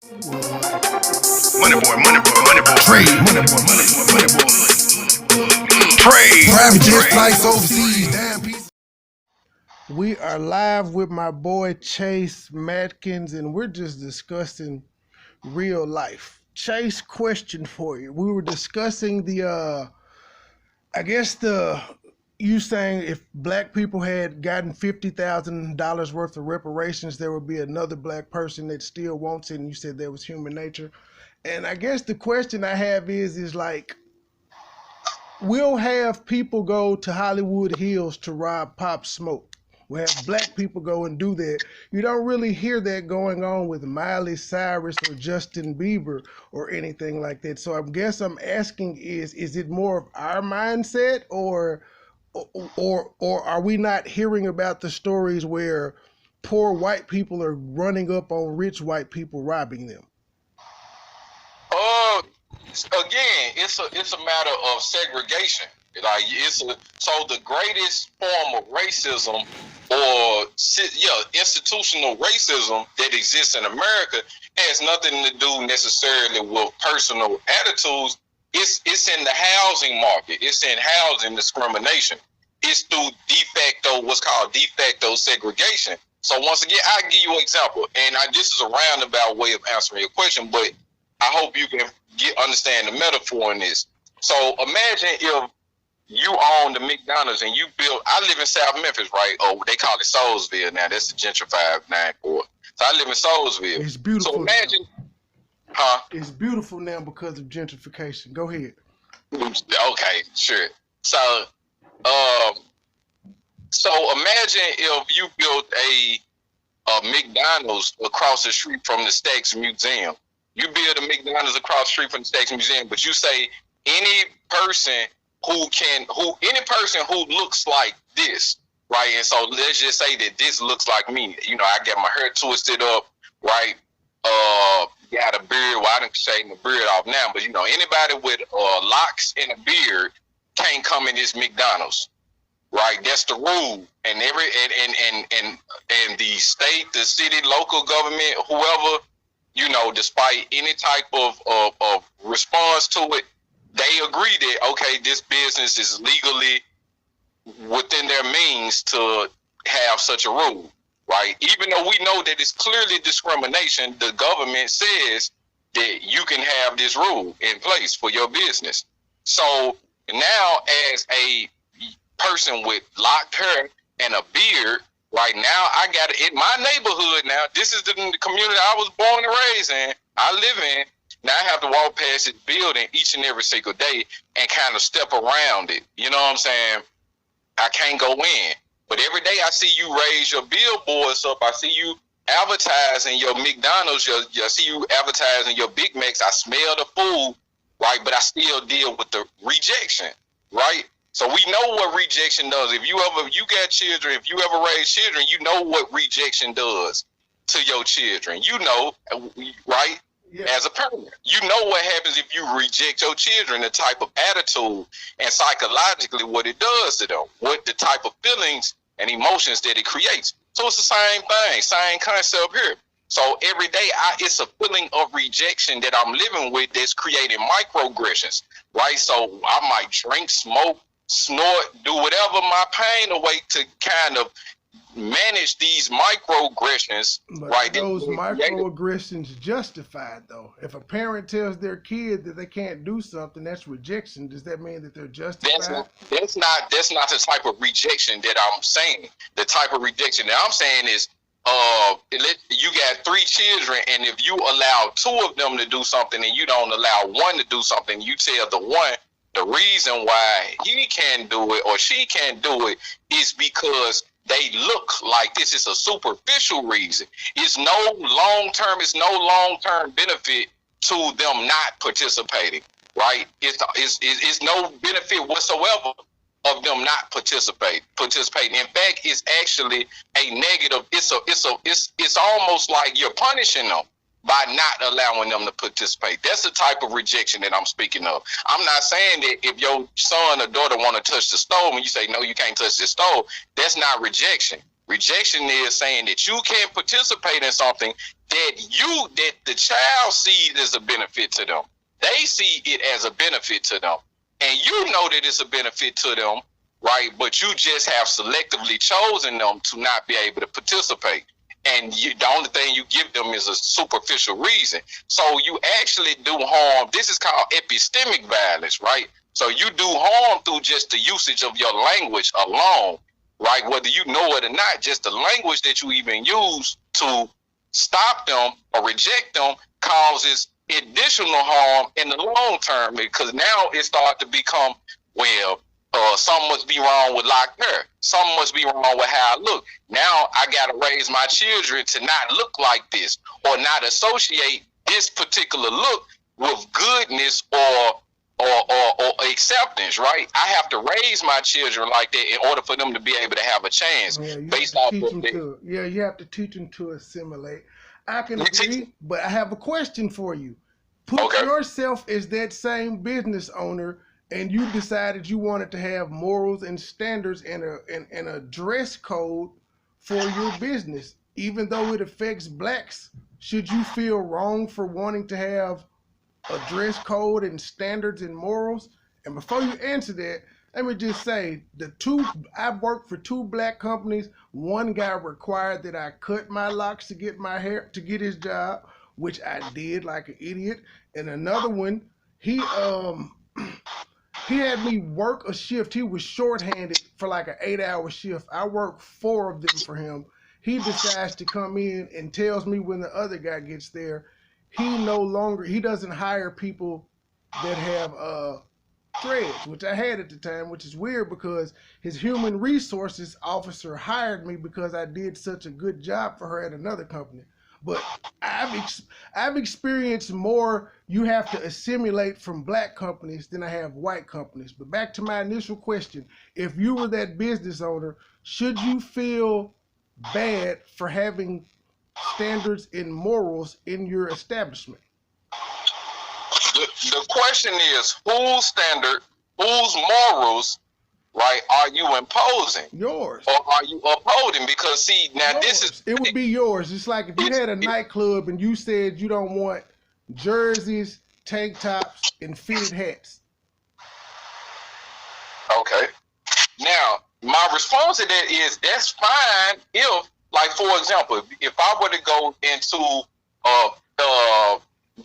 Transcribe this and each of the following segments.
Money boy, Tr3y, money boy, Tr3y. Private jet flights overseas, damn piece. We are live with my boy Chase Matkins, and we're just discussing real life. Chase, question for you. We were discussing you saying if black people had gotten $50,000 worth of reparations, there would be another black person that still wants it, and you said that was human nature. And I guess the question I have is like, we'll have people go to Hollywood Hills to rob Pop Smoke. We'll have black people go and do that. You don't really hear that going on with Miley Cyrus or Justin Bieber or anything like that. So I guess I'm asking is it more of our mindset or are we not hearing about the stories where poor white people are running up on rich white people robbing them? Again, it's a matter of segregation. Like so the greatest form of racism or institutional racism that exists in America has nothing to do necessarily with personal attitudes. It's in the housing market. It's in housing discrimination. It's through what's called de facto segregation. So once again, I'll give you an example, and this is a roundabout way of answering your question, but I hope you can understand the metaphor in this. So imagine if you own the McDonald's and you built, I live in South Memphis, right? Oh, they call it Soulsville now. That's the gentrified name for it. So I live in Soulsville. It's beautiful. So imagine, It's beautiful now because of gentrification. Go ahead. Okay, sure. So imagine if you built a McDonald's across the street from the Stax Museum. You build a McDonald's across the street from the Stax Museum, but you say any person who looks like this, right? And so let's just say that this looks like me. You know, I got my hair twisted up, right? Got a beard. Well, I didn't shave my beard off now, but you know, anybody with locks and a beard can't come in this McDonald's, right? That's the rule. And the state, the city, local government, whoever, you know, despite any type of response to it, they agree that, okay, this business is legally within their means to have such a rule, right? Even though we know that it's clearly discrimination, the government says that you can have this rule in place for your business. So now as a person with locked hair and a beard, right now I got it in my neighborhood now. This is the community I was born and raised in, I live in. Now I have to walk past this building each and every single day and kind of step around it. You know what I'm saying? I can't go in. But every day I see you raise your billboards up. I see you advertising your McDonald's. I see you advertising your Big Macs. I smell the food, right? But I still deal with the rejection, right? So we know what rejection does. If you got children, if you ever raise children, you know what rejection does to your children. You know, right? Yeah. As a parent, you know what happens if you reject your children, the type of attitude and psychologically what it does to them, what the type of feelings and emotions that it creates. So it's the same thing, same concept here. So every day it's a feeling of rejection that I'm living with that's creating microaggressions, right? So I might drink, smoke, snort, do whatever my pain away to kind of manage these microaggressions, but right? Those microaggressions justified though. If a parent tells their kid that they can't do something, that's rejection. Does that mean that they're justified? That's not the type of rejection that I'm saying. The type of rejection that I'm saying is you got 3 children, and if you allow 2 of them to do something and you don't allow 1 to do something, you tell the one the reason why he can't do it or she can't do it is because they look like this. Is a superficial reason. It's no long-term benefit to them not participating, right? It's no benefit whatsoever of them not participating. In fact, it's actually a negative. It's almost like you're punishing them by not allowing them to participate. That's the type of rejection that I'm speaking of. I'm not saying that if your son or daughter want to touch the stove and you say, no, you can't touch the stove, that's not rejection. Rejection is saying that you can't participate in something that the child sees as a benefit to them. They see it as a benefit to them. And you know that it's a benefit to them, right? But you just have selectively chosen them to not be able to participate. And the only thing you give them is a superficial reason. So you actually do harm. This is called epistemic violence, right? So you do harm through just the usage of your language alone, right? Whether you know it or not, just the language that you even use to stop them or reject them causes additional harm in the long term, because now it starts to become, well, something must be wrong with like her. Something must be wrong with how I look. Now I got to raise my children to not look like this, or not associate this particular look with goodness or acceptance, right? I have to raise my children like that in order for them to be able to have a chance based off of that. Yeah, you have to teach them to assimilate. I can agree, but I have a question for you. Put yourself as that same business owner, and you decided you wanted to have morals and standards and a dress code for your business, even though it affects blacks. Should you feel wrong for wanting to have a dress code and standards and morals? And before you answer that, let me just say, I've worked for 2 black companies. One guy required that I cut my locks to get my hair, to get his job, which I did like an idiot. And another one, he had me work a shift. He was shorthanded for like an 8-hour shift. I worked 4 of them for him. He decides to come in and tells me when the other guy gets there, he doesn't hire people that have threads, which I had at the time, which is weird because his human resources officer hired me because I did such a good job for her at another company. But I've experienced more you have to assimilate from black companies than I have white companies. But back to my initial question, if you were that business owner, should you feel bad for having standards and morals in your establishment? The question is, whose standard, whose morals, right, are you imposing? Yours. Or are you upholding? Because see, now yours. It would be yours. It's like if you had a nightclub and you said you don't want jerseys, tank tops, and fitted hats. Okay. Now, my response to that is that's fine if, like, for example, if I were to go into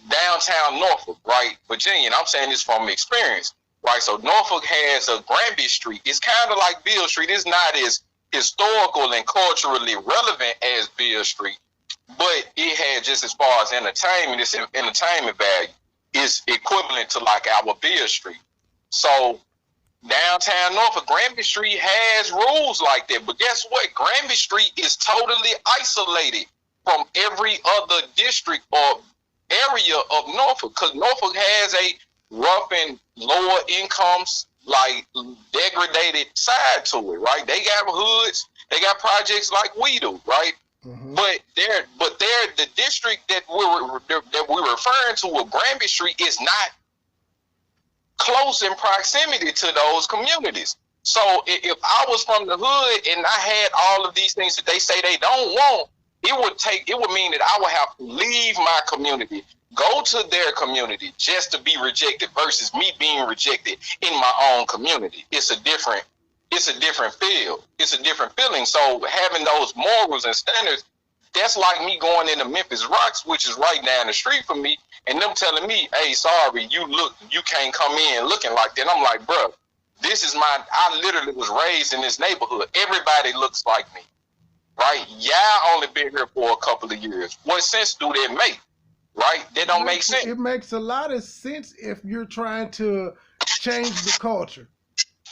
downtown Norfolk, right, Virginia, and I'm saying this from experience, right? So Norfolk has a Gramz Street. It's kind of like Beale Street. It's not as historical and culturally relevant as Beale Street, but it had, just as far as entertainment, its entertainment value is equivalent to like our Beale Street. So downtown Norfolk, Gramz Street has rules like that, but guess what? Gramz Street is totally isolated from every other district or area of Norfolk, because Norfolk has a rough and lower incomes, like degraded side to it, right? They got hoods, they got projects like we do, right? Mm-hmm. But they're the district that we're referring to with Gramz Street is not close in proximity to those communities. So if I was from the hood and I had all of these things that they say they don't want, it would mean that I would have to leave my community, go to their community just to be rejected versus me being rejected in my own community. It's a different feel. It's a different feeling. So having those morals and standards, that's like me going into Memphis Rocks, which is right down the street from me, and them telling me, hey, sorry, you can't come in looking like that. I'm like, bro, I literally was raised in this neighborhood. Everybody looks like me. Right? Yeah, I only been here for a couple of years. What sense do that make? Right? That don't make sense. It makes a lot of sense if you're trying to change the culture.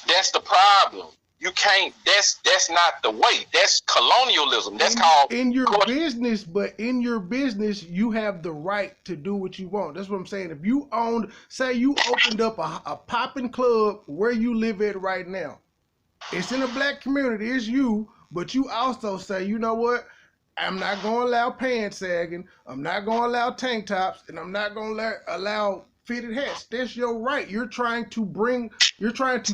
That's the problem. You can't. That's not the way. That's colonialism. That's called in your business. But in your business, you have the right to do what you want. That's what I'm saying. If you say you opened up a popping club where you live at right now, it's in a black community. It's you. But you also say, you know what? I'm not going to allow pants sagging. I'm not going to allow tank tops. And I'm not going to allow fitted hats. That's your right. You're trying to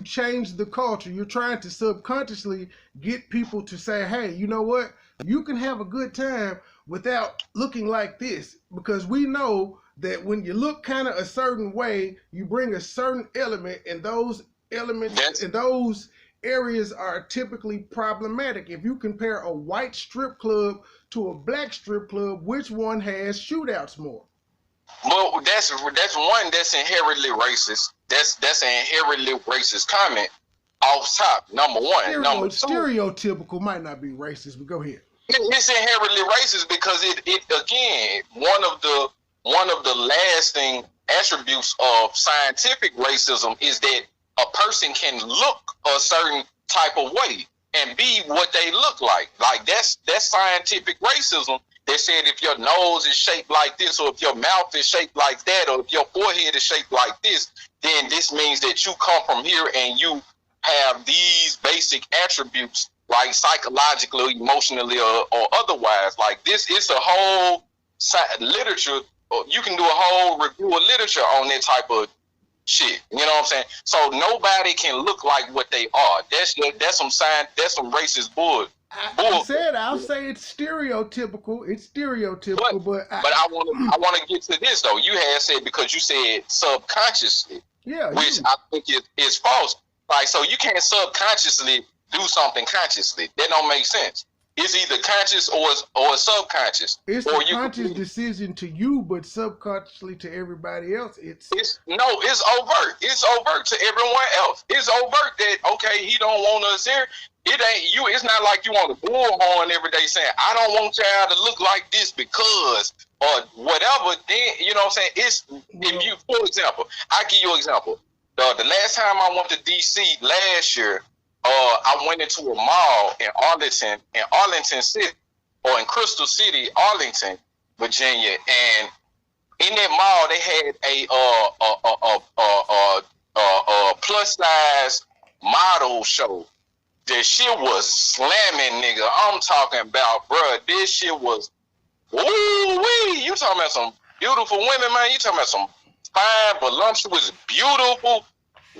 change the culture. You're trying to subconsciously get people to say, hey, you know what? You can have a good time without looking like this, because we know that when you look kind of a certain way, you bring a certain element, and those elements and those areas are typically problematic. If you compare a white strip club to a black strip club, which one has shootouts more? Well, that's one that's inherently racist. That's an inherently racist comment off top. Number one. Number two, stereotypical might not be racist, but go ahead. It's inherently racist because it again, one of the lasting attributes of scientific racism is that a person can look a certain type of way and be what they look like. Like that's scientific racism. They said if your nose is shaped like this, or if your mouth is shaped like that, or if your forehead is shaped like this, then this means that you come from here and you have these basic attributes, like psychologically, emotionally, or otherwise. Like this is a whole literature. You can do a whole review of literature on that type of shit. You know what I'm saying? So nobody can look like what they are. That's some racist bull. I'll say it's stereotypical. It's stereotypical, but I want to get to this though. You had said, because you said subconsciously, which I think is false. Like, so you can't subconsciously do something consciously. That don't make sense. It's either conscious or subconscious. It's a conscious decision to you, but subconsciously to everybody else, it's overt. It's overt to everyone else. It's overt that, okay, he don't want us here. It ain't you. It's not like you want a bullhorn every day saying, I don't want y'all to look like this because, or whatever. Then, you know what I'm saying? It's, if you, for example, I'll give you an example. The last time I went to DC last year, I went into a mall in Arlington City, or in Crystal City, Arlington, Virginia, and in that mall they had a plus size model show. That shit was slamming, nigga. I'm talking about, bruh, this shit was, woo-wee. You talking about some beautiful women, man. You talking about some fine, voluptuous, beautiful,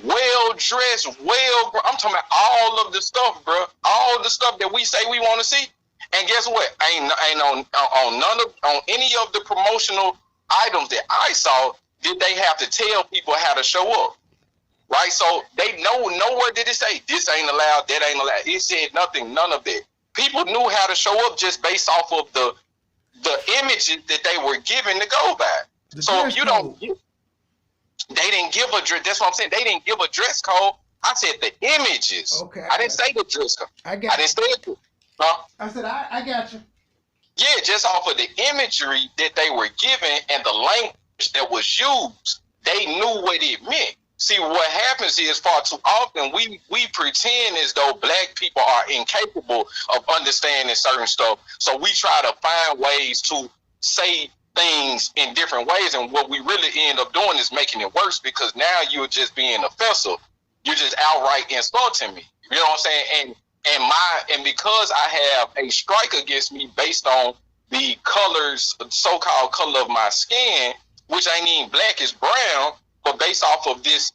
well-dressed, I'm talking about all of the stuff, bro. All the stuff that we say we want to see. And guess what? Ain't on any of the promotional items that I saw did they have to tell people how to show up. Right? So they nowhere did it say this ain't allowed, that ain't allowed. It said nothing, none of that. People knew how to show up just based off of the images that they were given to go by. So if you don't, they didn't give a dress. That's what I'm saying. They didn't give a dress code. I said the images. Okay. I didn't say the dress code. I didn't say it. Huh? I said I got you. Yeah, just off of the imagery that they were given and the language that was used, they knew what it meant. See, what happens is far too often we pretend as though black people are incapable of understanding certain stuff. So we try to find ways to say things in different ways, and what we really end up doing is making it worse, because now you're just being offensive. You're just outright insulting me. You know what I'm saying? And because I have a strike against me based on the colors, so-called color of my skin, which ain't even black, is brown, but based off of this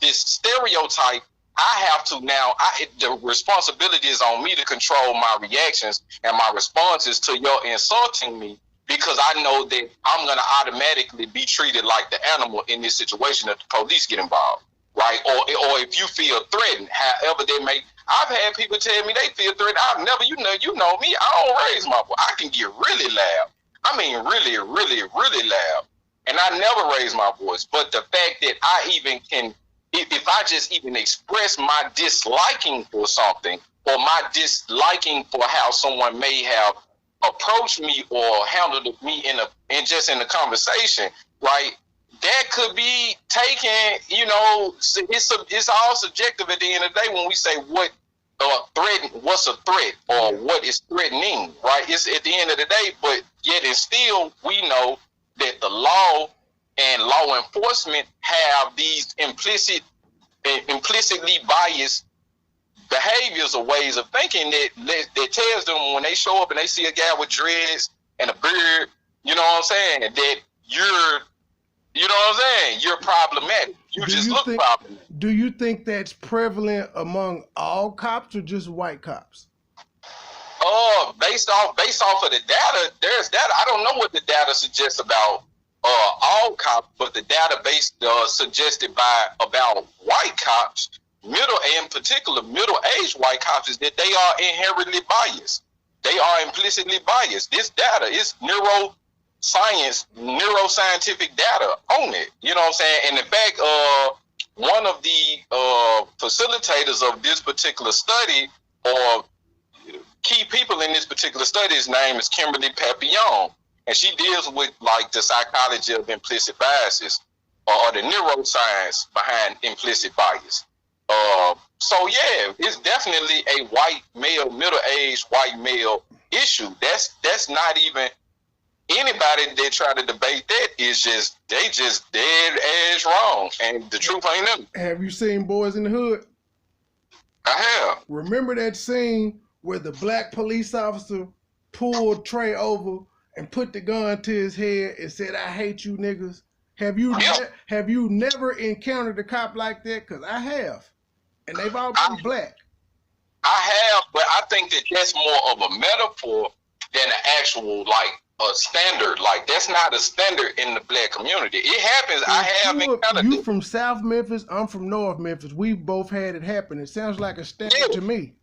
stereotype, I have to now. The responsibility is on me to control my reactions and my responses to your insulting me, because I know that I'm gonna automatically be treated like the animal in this situation if the police get involved, right? Or if you feel threatened, however they may. I've had people tell me they feel threatened. I've never, you know me. I don't raise my voice. I can get really loud. I mean, really, really, really loud. And I never raise my voice. But the fact that I even can, if I just even express my disliking for something, or my disliking for how someone may have approached me or handled me in the conversation, right? That could be taken, it's all subjective at the end of the day when we say what's a threat or what is threatening, right? It's at the end of the day, but yet and still we know that the law and law enforcement have these implicitly biased behaviors or ways of thinking that tells them when they show up and they see a guy with dreads and a beard, you know what I'm saying, that you're You know what I'm saying? You're problematic. You just look problematic. Do you think that's prevalent among all cops or just white cops? Based off of the data, there's data. I don't know what the data suggests about all cops, but the database suggested by about white cops, in particular middle-aged white cops, is that they are inherently biased. They are implicitly biased. This data is neuroscientific data on it. You know what I'm saying? And in fact, one of the facilitators of this particular study, or key people in this particular study, his name is Kimberly Papillon, and she deals with like the psychology of implicit biases, or the neuroscience behind implicit bias. So yeah, it's definitely a white male, middle-aged white male issue. That's not even anybody that try to debate that is they just dead ass wrong, and the truth ain't them. Have you seen Boys in the Hood? I have. Remember that scene where the black police officer pulled Trey over and put the gun to his head and said, "I hate you niggas"? Have you never encountered a cop like that? Because I have, and they've all been black. I have, but I think that that's more of a metaphor than an actual a standard. Like, that's not a standard in the black community. It happens. I have encountered it. You from South Memphis, I'm from North Memphis. We've both had it happen. It sounds like a standard to me.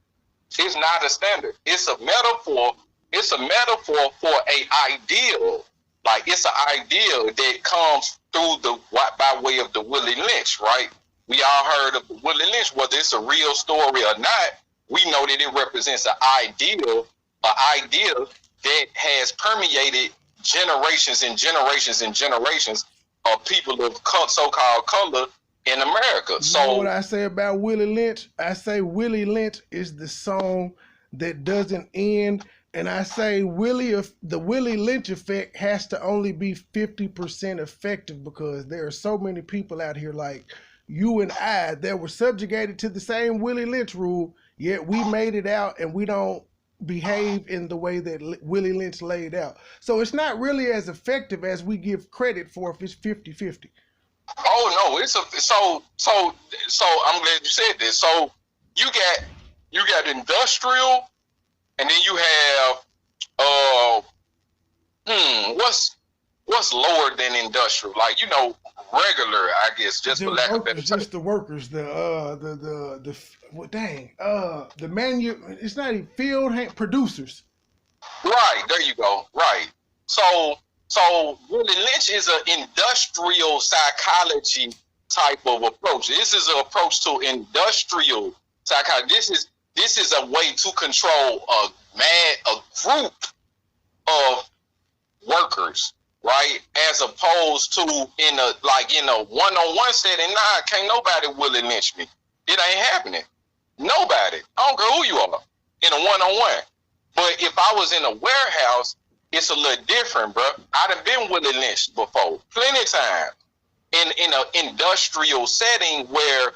It's not a standard. It's a metaphor. It's a metaphor for a ideal. Like, it's an ideal that comes through by way of the Willie Lynch, right? We all heard of the Willie Lynch. Whether it's a real story or not, we know that it represents an ideal that has permeated generations and generations and generations of people of so-called color in America. You know what I say about Willie Lynch? I say Willie Lynch is the song that doesn't end, and I say the Willie Lynch effect has to only be 50% effective, because there are so many people out here like you and I that were subjugated to the same Willie Lynch rule, yet we made it out and we don't behave in the way that Willie Lynch laid out. So it's not really as effective as we give credit for if it's 50-50. Oh no, it's so I'm glad you said this. So you got industrial, and then you have what's lower than industrial? Like, regular, I guess, just for lack of better term. Just the workers, it's not even field hand producers. Right, there you go. Right. So Willie Lynch is an industrial psychology type of approach. This is an approach to industrial psychology. This is a way to control a group of workers, right? As opposed to in a one-on-one setting. Nah, can't nobody Willie Lynch me. It ain't happening. Nobody. I don't care who you are in a one-on-one. But if I was in a warehouse, it's a little different, bro. I done been Willie Lynched before, plenty of times, in an industrial setting where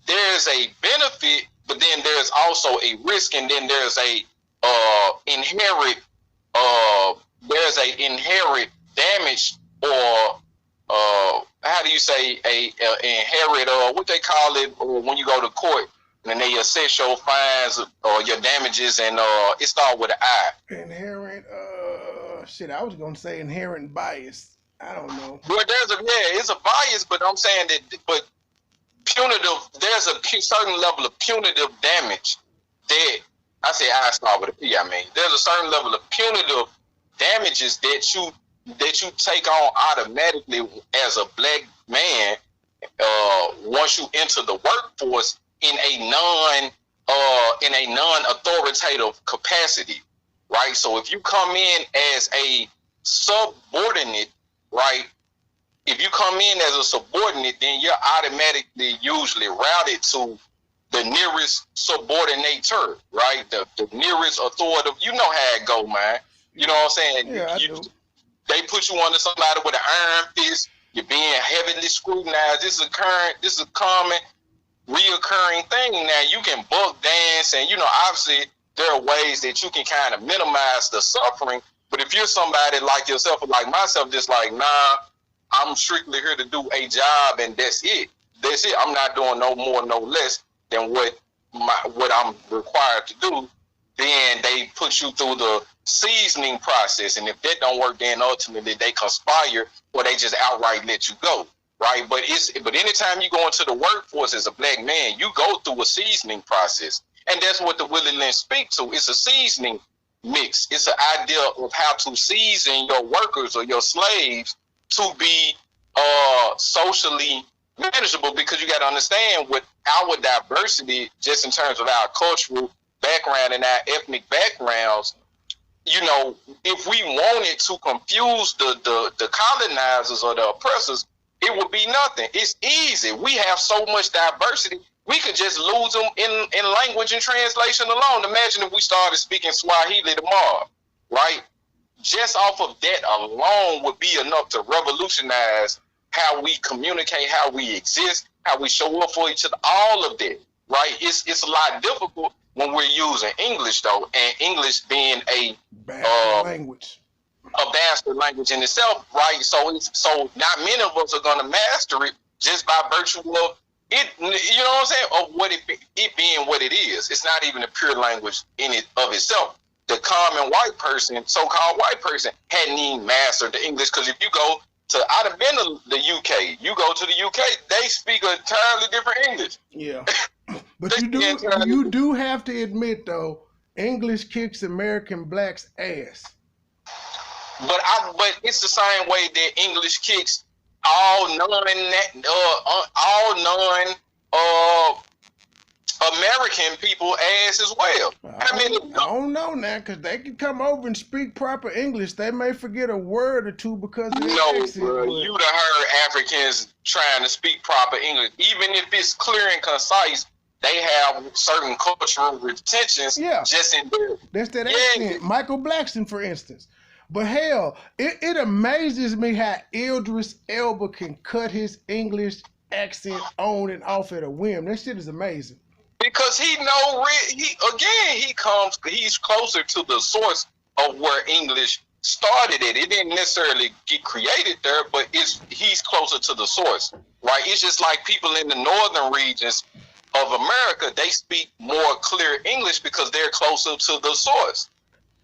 there's a benefit, but then there's also a risk, and then there's a inherent damage, or how do you say inherent, what they call it when you go to court and they assess your fines or your damages, and it starts with an I. Inherent, I was gonna say inherent bias. I don't know. Well, it's a bias, but I'm saying but punitive. There's a certain level of punitive damage that I start with a P. I mean, there's a certain level of punitive damages that you take on automatically as a black man once you enter the workforce in a non-authoritative capacity, right? So if you come in as a subordinate, right? If you come in as a subordinate, then you're automatically usually routed to the nearest subordinator, right? The nearest authoritative. You know how it go, man. You know what I'm saying? Yeah, they put you under somebody with an iron fist. You're being heavily scrutinized. This is a common, reoccurring thing. Now, you can buck dance, and obviously there are ways that you can kind of minimize the suffering, But if you're somebody like yourself or like myself, just like, nah, I'm strictly here to do a job and that's it. That's it. I'm not doing no more, no less than what I'm required to do. Then they put you through the seasoning process, and if that don't work, then ultimately they conspire or they just outright let you go, right? But anytime you go into the workforce as a black man, you go through a seasoning process, and that's what the Willie Lynch speak to. It's a seasoning mix. It's an idea of how to season your workers or your slaves to be socially manageable, because you got to understand with our diversity, just in terms of our cultural background and our ethnic backgrounds, you know, if we wanted to confuse the colonizers or the oppressors, it would be nothing. It's easy. We have so much diversity. We could just lose them in language and translation alone. Imagine if we started speaking Swahili tomorrow, right? Just off of that alone would be enough to revolutionize how we communicate, how we exist, how we show up for each other, all of that, right? It's a lot difficult when we're using English, though, and English being a language, a bastard language in itself, right? So not many of us are going to master it just by virtue of it. You know what I'm saying? Of what it being what it is. It's not even a pure language in it of itself. The common white person, so-called white person, hadn't even mastered the English, because if you go to, I'd have been to the UK. You go to the UK, they speak an entirely different English. Yeah. But you do have to admit, though, English kicks American blacks' ass. But it's the same way that English kicks all American people ass as well. I don't know now, because they can come over and speak proper English. They may forget a word or two because of their accent. Bro, you done heard Africans trying to speak proper English. Even if it's clear and concise, they have certain cultural retentions just in there. That's that accent. Michael Blackson, for instance. But hell, it amazes me how Idris Elba can cut his English accent on and off at a whim. That shit is amazing. Because he's closer to the source of where English started it. It didn't necessarily get created there, but he's closer to the source, right? It's just like people in the northern regions of America, they speak more clear English because they're closer to the source,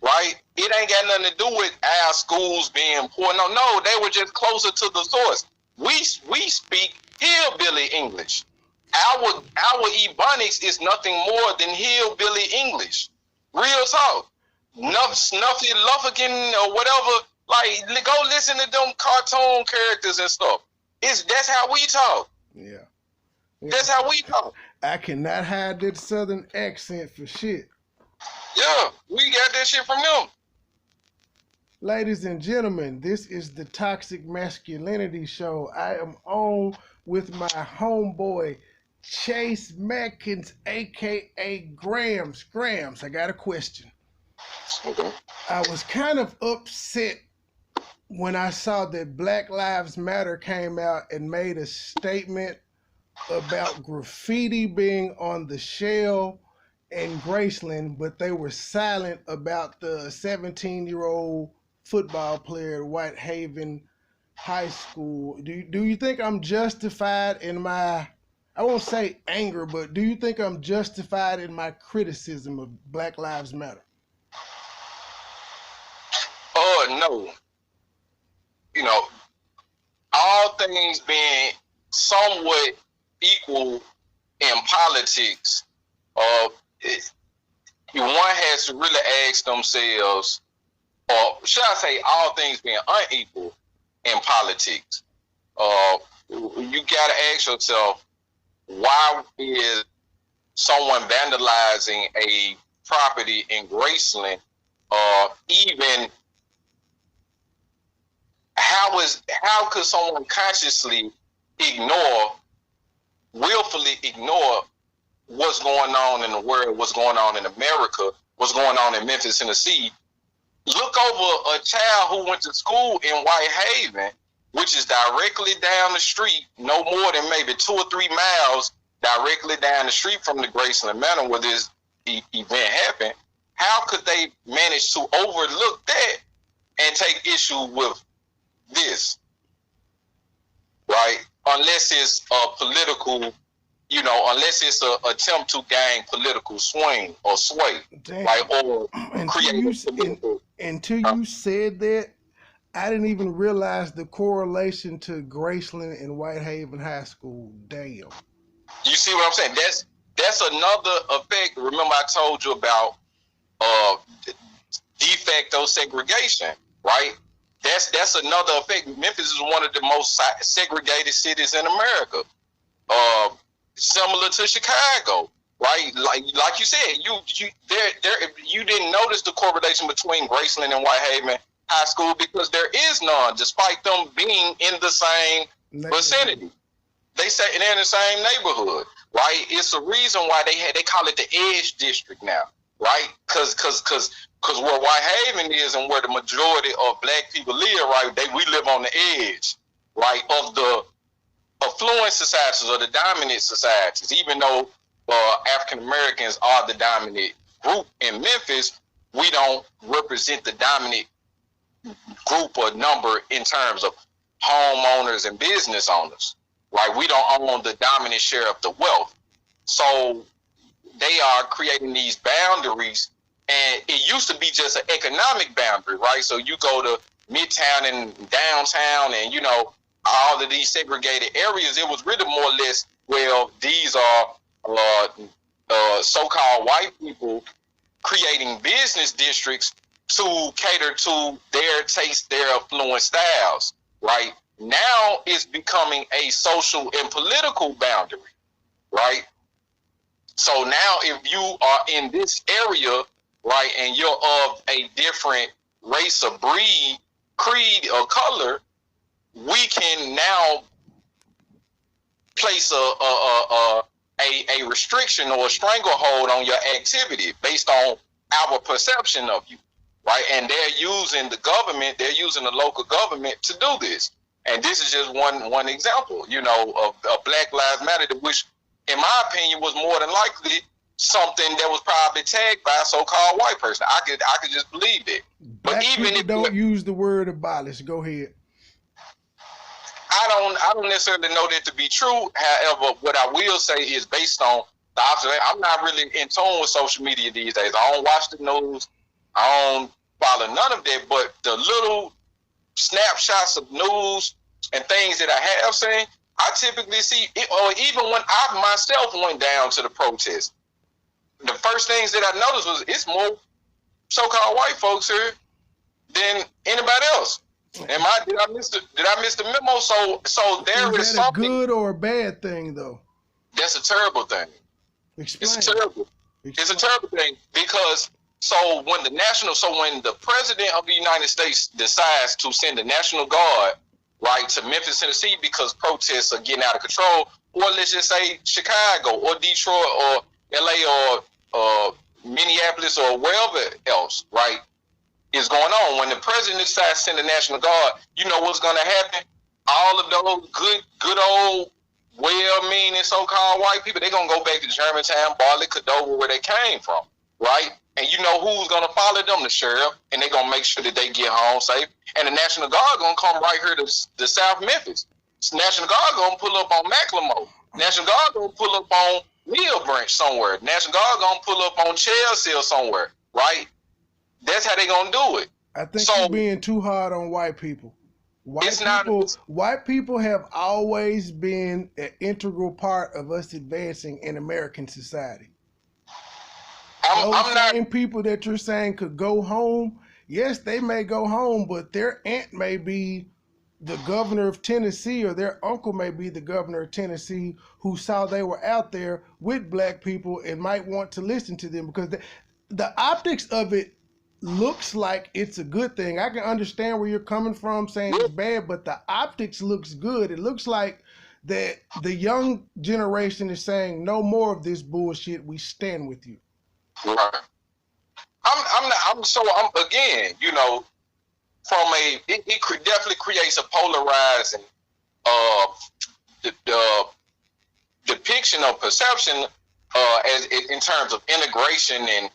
right? It ain't got nothing to do with our schools being poor. No, they were just closer to the source. We speak hillbilly English. Our Ebonics is nothing more than hillbilly English. Real talk. Snuffy Luffakin or whatever. Like, go listen to them cartoon characters and stuff. That's how we talk. Yeah. That's how we talk. I cannot hide that southern accent for shit. Yeah, we got that shit from them. Ladies and gentlemen, this is the Toxic Masculinity Show. I am on with my homeboy, Chase Matkins, a.k.a. Gramz. Gramz, I got a question. Okay. I was kind of upset when I saw that Black Lives Matter came out and made a statement about graffiti being on the shell in Graceland, but they were silent about the 17-year-old football player at Whitehaven High School. Do you think I'm justified in my, I won't say anger, but do you think I'm justified in my criticism of Black Lives Matter? No. You know, all things being somewhat equal in politics, one has to really ask themselves, or should I say, all things being unequal in politics, you gotta ask yourself, why is someone vandalizing a property in Graceland, even how could someone consciously willfully ignore what's going on in the world, what's going on in America, what's going on in Memphis, Tennessee? Look over a child who went to school in Whitehaven, which is directly down the street, no more than maybe 2 or 3 miles directly down the street from the Graceland Manor where this event happened. How could they manage to overlook that and take issue with this, right? Unless it's a political, unless it's an attempt to gain political swing or sway, right? Or create until you said that, I didn't even realize the correlation to Graceland and Whitehaven High School. Damn. You see what I'm saying? That's another effect. Remember I told you about de facto segregation, right? That's another effect. Memphis is one of the most segregated cities in America, similar to Chicago, right? Like you said, you didn't notice the correlation between Graceland and Whitehaven High School because there is none, despite them being in the same vicinity. They say they're in the same neighborhood, right? It's a reason why they call it the Edge District now, right? Because where Whitehaven is and where the majority of black people live, right? We live on the edge, right, of the affluent societies or the dominant societies. Even though African Americans are the dominant group in Memphis, we don't represent the dominant group or number in terms of homeowners and business owners. Right, we don't own the dominant share of the wealth. So they are creating these boundaries, and it used to be just an economic boundary, right? So you go to Midtown and downtown and, all of these segregated areas, it was really more or less, well, these are so-called white people creating business districts to cater to their taste, their affluent styles, right? Now it's becoming a social and political boundary, right? So now if you are in this area, right, and you're of a different race or breed, creed or color, we can now place a restriction or a stranglehold on your activity based on our perception of you, right? And they're using the government, they're using the local government to do this. And this is just one example, of Black Lives Matter, which, in my opinion, was more than likely something that was probably tagged by a so-called white person. I could just believe it. But even if don't use the word abolish, go ahead. I don't necessarily know that to be true. However, what I will say is based on the observation. I'm not really in tune with social media these days. I don't watch the news. I don't follow none of that. But the little snapshots of news and things that I have seen, I typically see it, or even when I myself went down to the protest, the first things that I noticed was it's more so-called white folks here than anybody else. Did I miss the memo? So there is something. A good or a bad thing though? That's a terrible thing. Explain. It's a terrible thing because when the president of the United States decides to send the National Guard right to Memphis, Tennessee, because protests are getting out of control, or let's just say Chicago or Detroit or LA or Minneapolis or wherever else, right, is going on. When the president decides to send the National Guard, you know what's going to happen? All of those good old, well-meaning so-called white people, they're going to go back to Germantown, Bartlett, Cadova, where they came from, right? And you know who's going to follow them? The sheriff, and they're going to make sure that they get home safe. And the National Guard going to come right here to South Memphis. National Guard going to pull up on McLemore. National Guard going to pull up on Neil Branch somewhere. National Guard going to pull up on Chelsea somewhere, right? That's how they going to do it. I think you're being too hard on white people. White people have always been an integral part of us advancing in American society. Those same people that you're saying could go home, yes, they may go home, but their aunt may be the governor of Tennessee, or their uncle may be the governor of Tennessee, who saw they were out there with black people and might want to listen to them, because the optics of it looks like it's a good thing. I can understand where you're coming from saying it's bad, but the optics looks good. It looks like that the young generation is saying no more of this bullshit. We stand with you. Right. I'm again, you know, it definitely creates a polarizing depiction of perception as in terms of integration and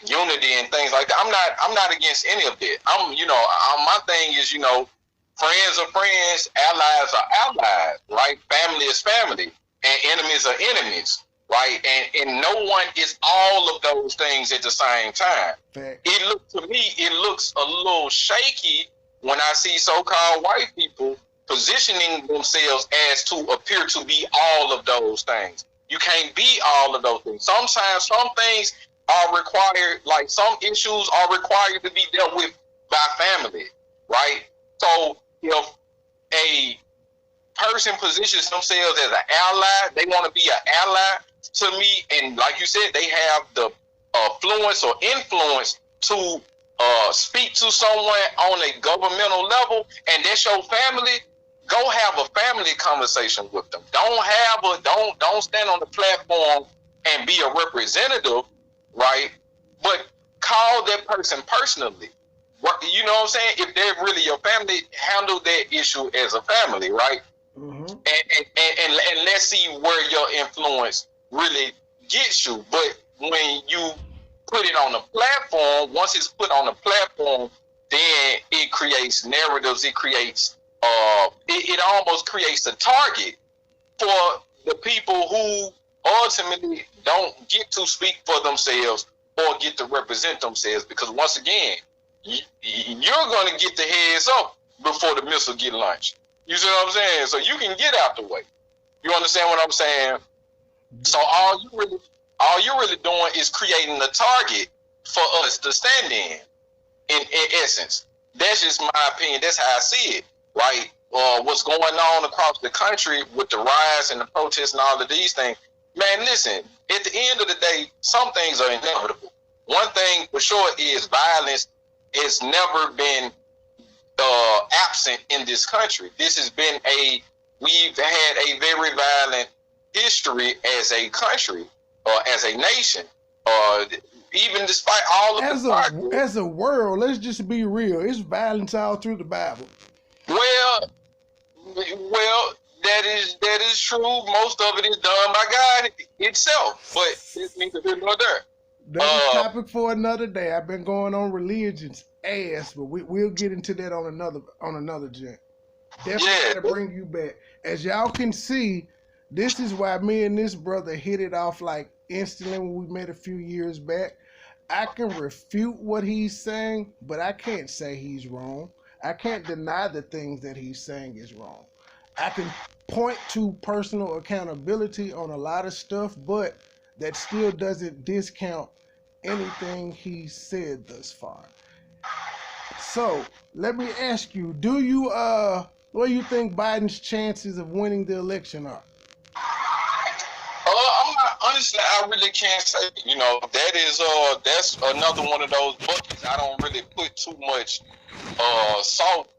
unity and things like that. I'm not against any of that. My thing is, friends are friends, allies are allies, right? Family is family, and enemies are enemies, right? And no one is all of those things at the same time. To me, it looks a little shaky when I see so-called white people positioning themselves as to appear to be all of those things. You can't be all of those things. Sometimes some things are required, like some issues are required to be dealt with by family, right? So if a person positions themselves as an ally, they want to be an ally to me, and like you said, they have the affluence or influence to speak to someone on a governmental level, and that's your family. Go have a family conversation with them. Don't stand on the platform and be a representative, right? But call that person personally. You know what I'm saying? If they're really your family, handle that issue as a family, right? Mm-hmm. And let's see where your influence really gets you. But when you put it on a platform, once it's put on a platform, then it creates narratives. It creates it almost creates a target for the people who ultimately don't get to speak for themselves or get to represent themselves, because once again, you're going to get the heads up before the missile get launched. You see what I'm saying? So you can get out the way. You understand what I'm saying? So all you really doing is creating a target for us to stand in essence. That's just my opinion. That's how I see it. Right? What's going on across the country with the riots and the protests and all of these things. Man, listen, at the end of the day, some things are inevitable. One thing for sure is violence has never been absent in this country. We've had a very violent history as a country, as a nation, even despite all of as a world. Let's just be real. It's violence all through the Bible. Well, that is true. Most of it is done by God itself, but it's neither here nor there. That's a topic for another day. I've been going on religion's ass, but we'll get into that on another gent. Definitely gotta bring you back. As y'all can see, this is why me and this brother hit it off like instantly when we met a few years back. I can refute what he's saying, but I can't say he's wrong. I can't deny the things that he's saying is wrong. I can point to personal accountability on a lot of stuff, but that still doesn't discount anything he's said thus far. So let me ask you, what do you think Biden's chances of winning the election are? Honestly, I really can't say. That's another one of those buckets. I don't really put too much salt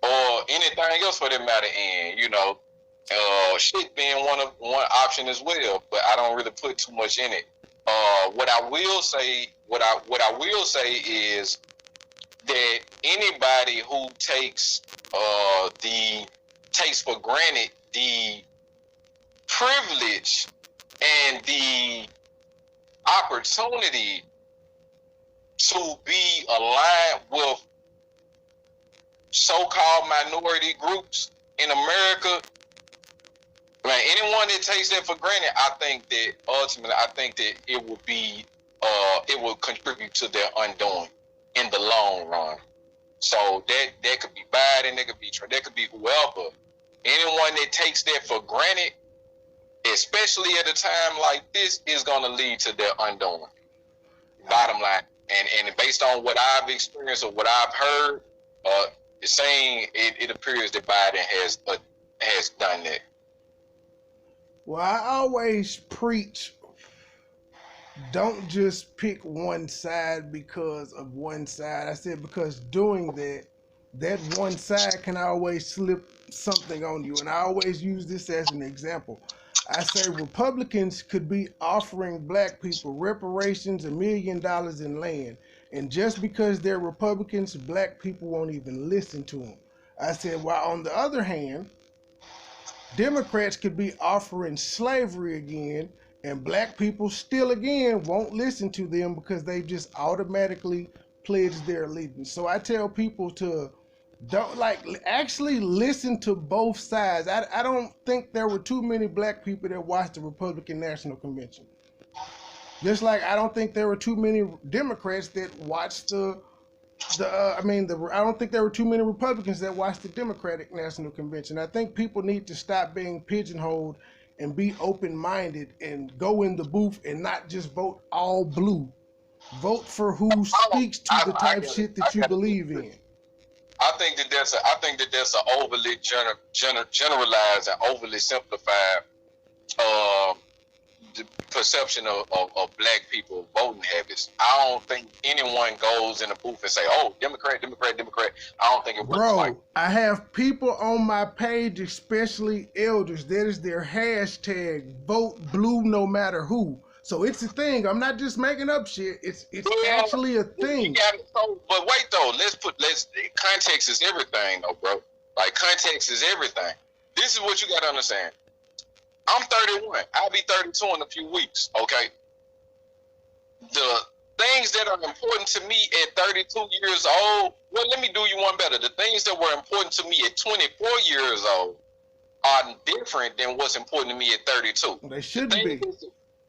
or anything else for that matter in. Shit being one option as well, but I don't really put too much in it. What I will say is that anybody who takes for granted the privilege and the opportunity to be aligned with so-called minority groups in America, man, anyone that takes that for granted, I think that it will contribute to their undoing in the long run. So that could be Biden, that could be whoever. Anyone that takes that for granted, especially at a time like this, is going to lead to their undoing. Bottom line. And based on what I've experienced or what I've heard, saying it appears that Biden has done that. Well, I always preach, don't just pick one side because of one side. I said because doing that one side can always slip something on you. And I always use this as an example. I say Republicans could be offering black people reparations, $1 million in land. And just because they're Republicans, black people won't even listen to them. I said, while on the other hand, Democrats could be offering slavery again, And black people still, again, won't listen to them because they just automatically pledge their allegiance. So I tell people to actually listen to both sides. I don't think there were too many black people that watched the Republican National Convention. Just like I don't think there were too many Democrats that watched I don't think there were too many Republicans that watched the Democratic National Convention. I think people need to stop being pigeonholed and be open-minded and go in the booth and not just vote all blue. Vote for who speaks to the type shit that you believe in. I think that that's an overly generalized and overly simplified the perception of black people voting habits. I don't think anyone goes in the booth and say, "Oh, Democrat, Democrat, Democrat." I don't think it works like that. I have people on my page, especially elders, that is their hashtag, vote blue no matter who. So it's a thing. I'm not just making up shit. It's actually a thing. But wait though, context is everything though, bro. Like context is everything. This is what you gotta understand. I'm 31. I'll be 32 in a few weeks, okay? The things that are important to me at 32 years old, well, let me do you one better. The things that were important to me at 24 years old are different than what's important to me at 32. They shouldn't be.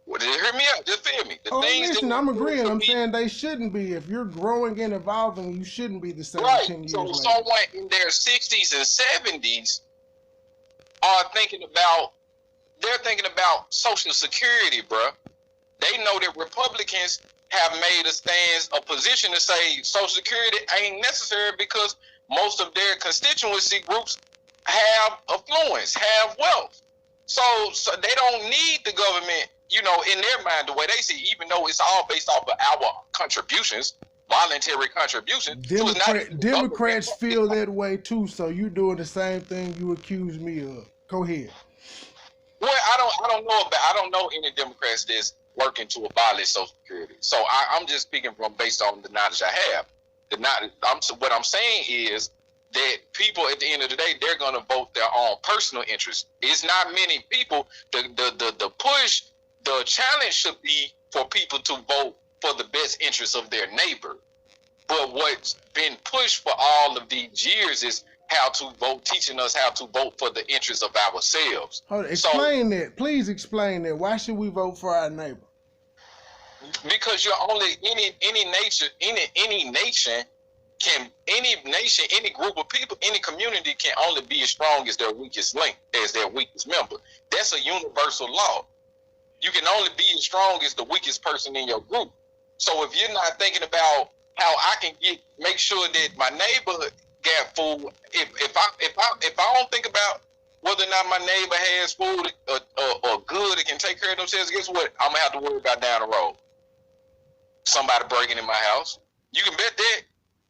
Well, hear me out. Just feel me. Listen, I'm agreeing. I'm saying they shouldn't be. If you're growing and evolving, you shouldn't be the same 10 years later. So someone in their 60s and 70s are they're thinking about Social Security, bruh. They know that Republicans have made a position to say Social Security ain't necessary because most of their constituency groups have affluence, have wealth. So they don't need the government, in their mind, the way they see, even though it's all based off of our contributions, voluntary contributions. Democrats feel that way too, so you're doing the same thing you accuse me of. Go ahead. Well, I don't know any Democrats that's working to abolish Social Security. So I'm just speaking based on the knowledge I have. What I'm saying is that people at the end of the day, they're going to vote their own personal interest. It's not many people. The push, the challenge should be for people to vote for the best interests of their neighbor. But what's been pushed for all of these years is how to vote, teaching us how to vote for the interests of ourselves. Explain that. Please explain that. Why should we vote for our neighbor? Because you're only any nation, any group of people, any community can only be as strong as their weakest link, as their weakest member. That's a universal law. You can only be as strong as the weakest person in your group. So if you're not thinking about how I can make sure that my neighborhood got food, if I don't think about whether or not my neighbor has food or good, it can take care of themselves, guess what? I'm gonna have to worry about down the road. Somebody breaking in my house. You can bet that.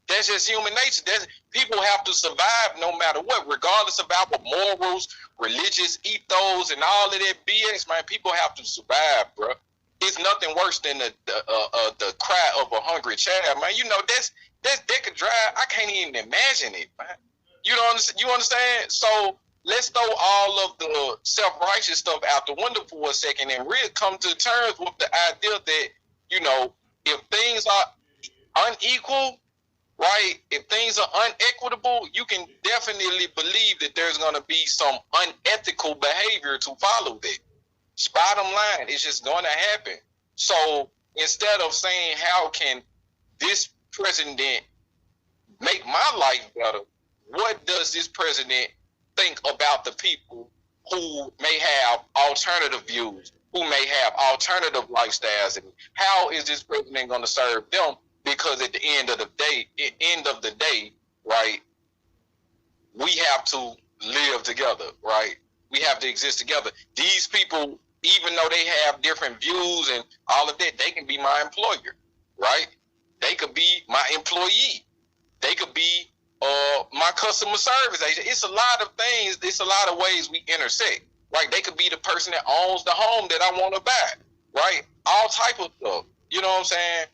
That's just human nature. People have to survive no matter what, regardless of our morals, religious ethos, and all of that BS. Man, people have to survive, bro. It's nothing worse than the cry of a hungry child, man. That could drive. I can't even imagine it, man. You understand? So let's throw all of the self-righteous stuff out the window for a second and really come to terms with the idea that, if things are unequal, right? If things are unequitable, you can definitely believe that there's going to be some unethical behavior to follow that. Bottom line, it's just going to happen. So instead of saying, how can this president make my life better, what does this president think about the people who may have alternative views, who may have alternative lifestyles, and how is this president going to serve them? Because at the end of the day, right, we have to live together, right? We have to exist together. These people, even though they have different views and all of that, they can be my employer, right? They could be my employee. They could be my customer service agent. It's a lot of things. It's a lot of ways we intersect, right? They could be the person that owns the home that I want to buy, right? All type of stuff. You know what I'm saying?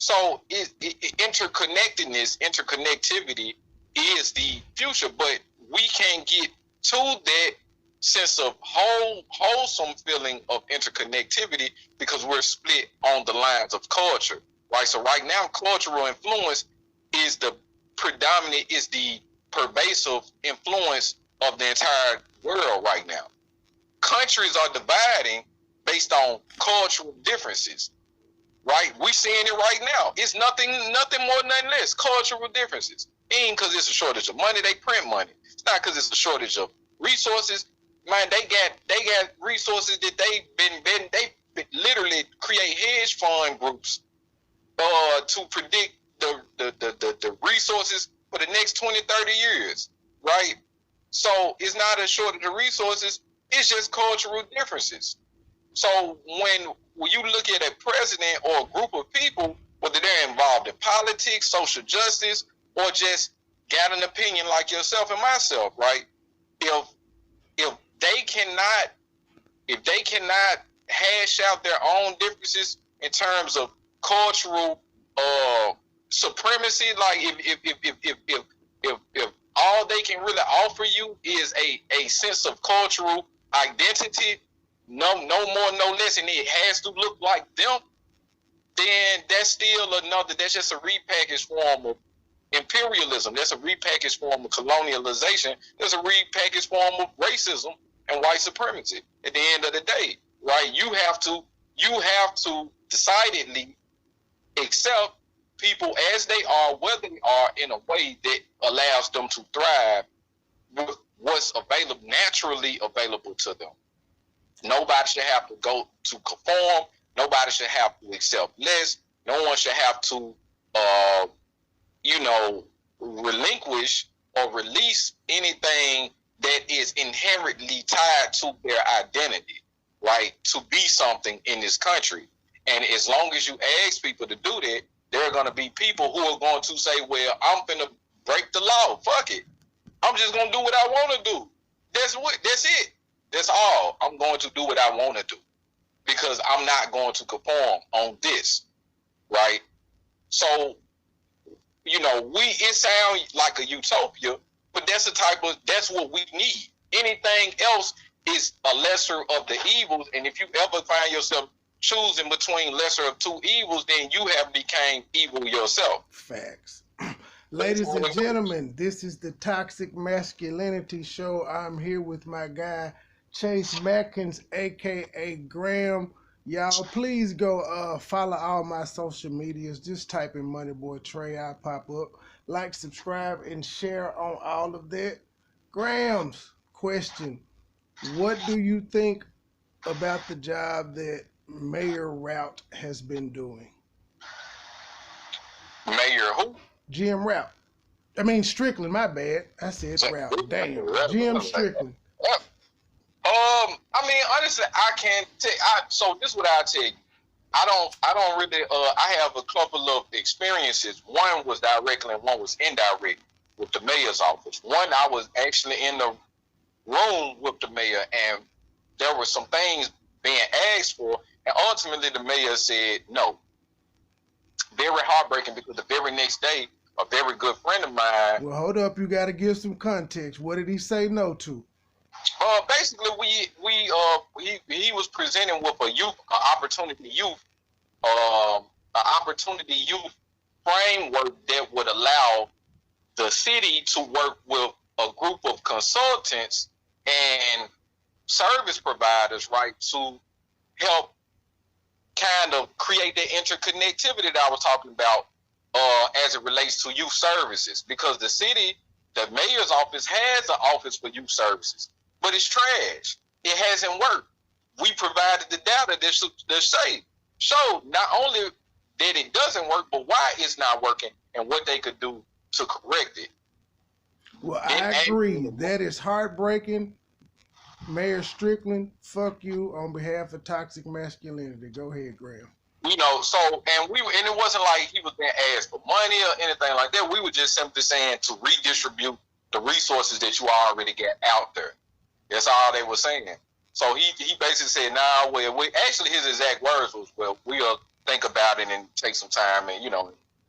So interconnectivity is the future, but we can't get to that sense of wholesome feeling of interconnectivity because we're split on the lines of culture, right? So right now, cultural influence is the pervasive influence of the entire world right now. Countries are dividing based on cultural differences, right? We're seeing it right now. It's nothing more, nothing less. Cultural differences. Ain't because it's a shortage of money, they print money. It's not because it's a shortage of resources. Man, they got resources that they literally create hedge fund groups to predict the resources for the next 20, 30 years, right? So it's not a shortage of resources, it's just cultural differences. So when you look at a president or a group of people, whether they're involved in politics, social justice, or just got an opinion like yourself and myself, right? If they cannot hash out their own differences in terms of cultural supremacy, like if all they can really offer you is a sense of cultural identity, no more, no less, and it has to look like them, then that's just a repackaged form of imperialism. That's a repackaged form of colonialization. That's a repackaged form of racism and white supremacy at the end of the day, right? You have to decidedly accept people as they are, where they are, in a way that allows them to thrive with what's naturally available to them. Nobody should have to go to conform. Nobody should have to accept less. No one should have to, relinquish or release anything that is inherently tied to their identity, right? To be something in this country. And as long as you ask people to do that, there are going to be people who are going to say, well, I'm going to break the law. Fuck it. I'm just going to do what I want to do. That's it. That's all. I'm going to do what I want to do because I'm not going to conform on this, right? So, it sounds like a utopia, but that's what we need. Anything else is a lesser of the evils, and if you ever find yourself choosing between lesser of two evils, then you have become evil yourself. Facts. Ladies and gentlemen, this is the Toxic Masculinity Show. I'm here with my guy, Chase Mackins, a.k.a. Gramz. Y'all, please go follow all my social medias. Just type in MoneyBoy Tr3y, I'll pop up. Like, subscribe, and share on all of that. Gramz, question. What do you think about the job that Mayor Rout has been doing? Mayor who? Jim Rout. I mean Strickland, my bad. I said Rout. Damn. Jim Strickland. Honestly, I can't tell. So this is what I'll tell you. I don't really. I have a couple of experiences. One was directly, and one was indirect with the mayor's office. One, I was actually in the room with the mayor, and there were some things being asked for, and ultimately the mayor said no. Very heartbreaking because the very next day, a very good friend of mine. Well, hold up. You got to give some context. What did he say no to? Basically, he was presenting with an opportunity youth framework that would allow the city to work with a group of consultants and service providers, right, to help kind of create that interconnectivity that I was talking about as it relates to youth services. Because the city, the mayor's office has an office for youth services, but it's trash. It hasn't worked. We provided the data that showed not only that it doesn't work, but why it's not working and what they could do to correct it. Well, I agree. That is heartbreaking. Mayor Strickland, fuck you on behalf of Toxic Masculinity. Go ahead, Graham. And it wasn't like he was being asked for money or anything like that. We were just simply saying to redistribute the resources that you already got out there. That's all they were saying. So he basically said, actually his exact words was, well, we'll think about it and take some time and,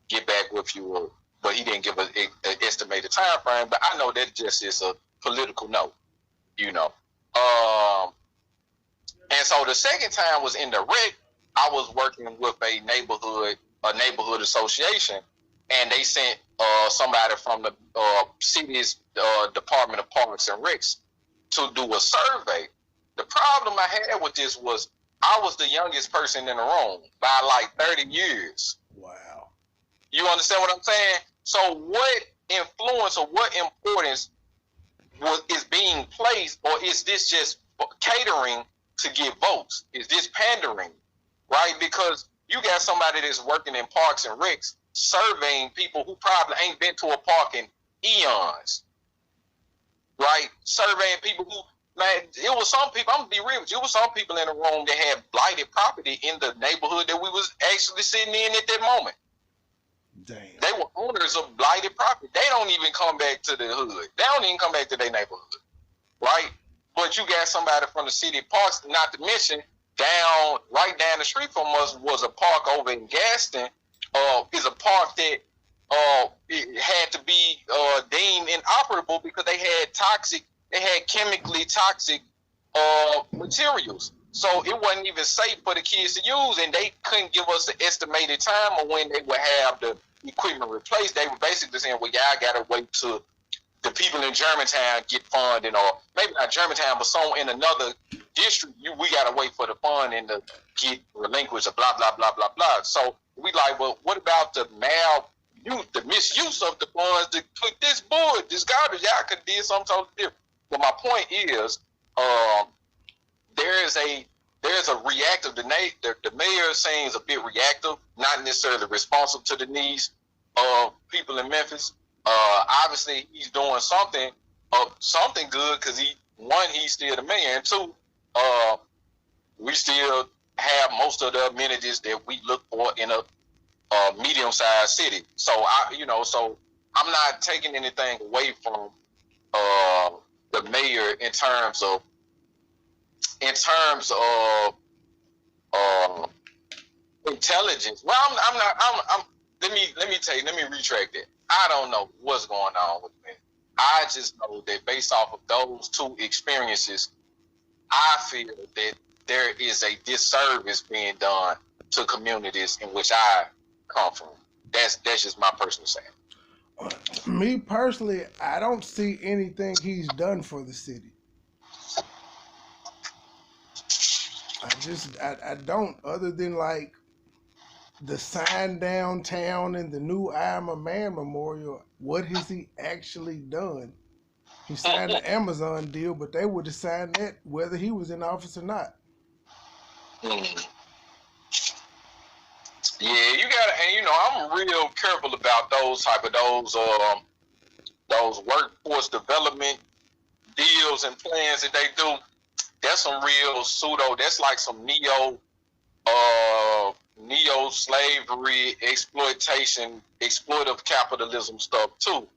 get back with you. But he didn't give an estimated time frame. But I know that just is a political note, And so the second time was in the rec. I was working with a neighborhood association, and they sent somebody from the city's Department of Parks and Recs to do a survey. The problem I had with this was I was the youngest person in the room by like 30 years. Wow. You understand what I'm saying? So what influence or what importance is being placed, or is this just catering to get votes? Is this pandering, right? Because you got somebody that's working in parks and recs surveying people who probably ain't been to a park in eons, right? Surveying people who, man, it was some people, I'm gonna be real with you, it was some people in the room that had blighted property in the neighborhood that we was actually sitting in at that moment. Damn. They were owners of blighted property. They don't even come back to the hood. They don't even come back to their neighborhood, right? But you got somebody from the city parks, not to mention right down the street from us was a park over in Gaston. Is a park that it had to be deemed inoperable because they had chemically toxic materials. So it wasn't even safe for the kids to use, and they couldn't give us an estimated time of when they would have the equipment replaced. They were basically saying, well, y'all got to wait till the people in Germantown get funding, or maybe not Germantown, but somewhere in another district, we got to wait for the funding to get relinquished, or blah, blah, blah, blah, blah. So we like, well, what about the misuse of the funds to put this garbage? Y'all could do something totally different. But my point is, there's a reactive. The mayor seems a bit reactive, not necessarily responsive to the needs of people in Memphis. Obviously, he's doing something good because he's still the mayor, and two, we still have most of the amenities that we look for in a medium-sized city. So I'm not taking anything away from the mayor in terms of intelligence. Well, I'm not. Let me retract that. I don't know what's going on with me. I just know that based off of those two experiences, I feel that there is a disservice being done to communities in which I come from. That's just my personal saying. Me personally, I don't see anything he's done for the city. I don't, other than like the sign downtown and the new I Am a Man memorial. What has he actually done? He signed the Amazon deal, but they would have signed that whether he was in office or not. Mm. Yeah, you gotta, and I'm real careful about those workforce development deals and plans that they do. That's some real pseudo. That's like some neo-slavery exploitation, exploitive capitalism stuff too,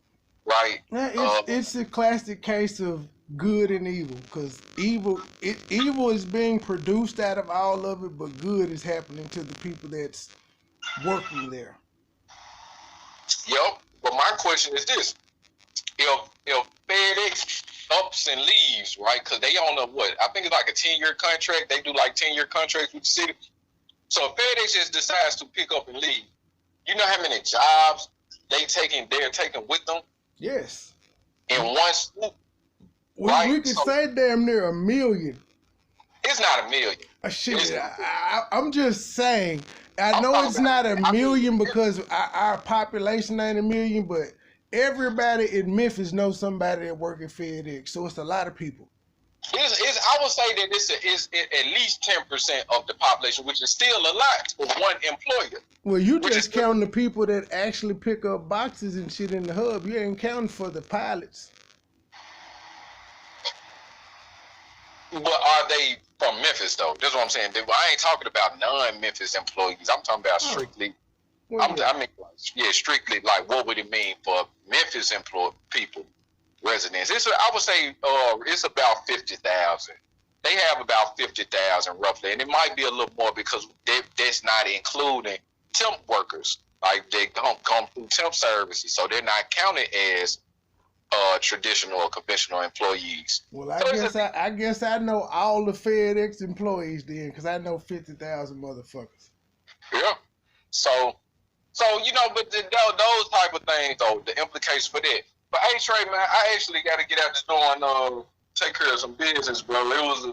right? Yeah, it's a classic case of good and evil, because evil is being produced out of all of it, but good is happening to the people that's working there. Yep. But my question is this: if FedEx ups and leaves, right? Because they own I think it's like a 10-year contract. They do like 10-year contracts with the city. So if FedEx just decides to pick up and leave, you know how many jobs they're taking with them? Yes. In one swoop. Right? We could say damn near 1 million. It's not 1 million. Shit, I'm just saying. I know it's not 1 million because our population ain't 1 million, but everybody in Memphis knows somebody that work at FedEx, so it's a lot of people. I would say that it's at least 10% of the population, which is still a lot for one employer. Well, you just counting the people that actually pick up boxes and shit in the hub. You ain't counting for the pilots. But are they from Memphis, though? That's what I'm saying. I ain't talking about non-Memphis employees. I'm talking about strictly. Strictly like what would it mean for Memphis people, residents? I would say it's about 50,000. They have about 50,000 roughly, and it might be a little more because that's not including temp workers. Like they come through temp services, so they're not counted as traditional or conventional employees. Well, I guess I know all the FedEx employees then, because I know 50,000 motherfuckers. Yeah. So but those type of things, though, the implications for that. But hey, Trey, man, I actually got to get out this door and take care of some business, bro. It was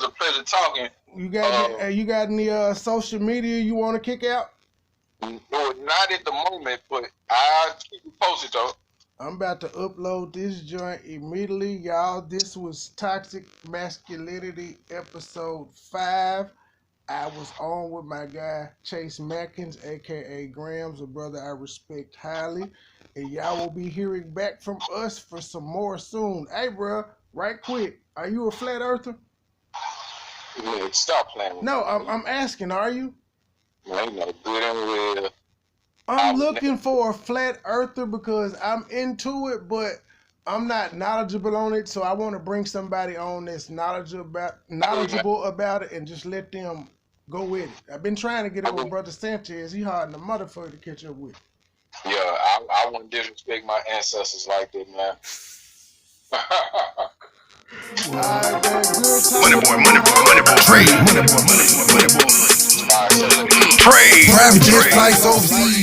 a pleasure talking. You got any social media you want to kick out? No, not at the moment, but I'll keep you posted, though. I'm about to upload this joint immediately, y'all. This was Toxic Masculinity episode 5. I was on with my guy Chase Mackins, aka Gramz, a brother I respect highly. And y'all will be hearing back from us for some more soon. Hey, bro, right quick, are you a flat earther? Man, stop playing with me. No, I'm asking, are you? Man, you know good and well. I'm looking for a flat earther because I'm into it, but I'm not knowledgeable on it. So I want to bring somebody on that's knowledgeable about it and just let them go with it. I've been trying to get up with Brother Sanchez. He hard in the motherfucker to catch up with. Yeah, I wouldn't disrespect my ancestors like that, man. MoneyBoy Tr3y. Tr3y. Private jet flights overseas.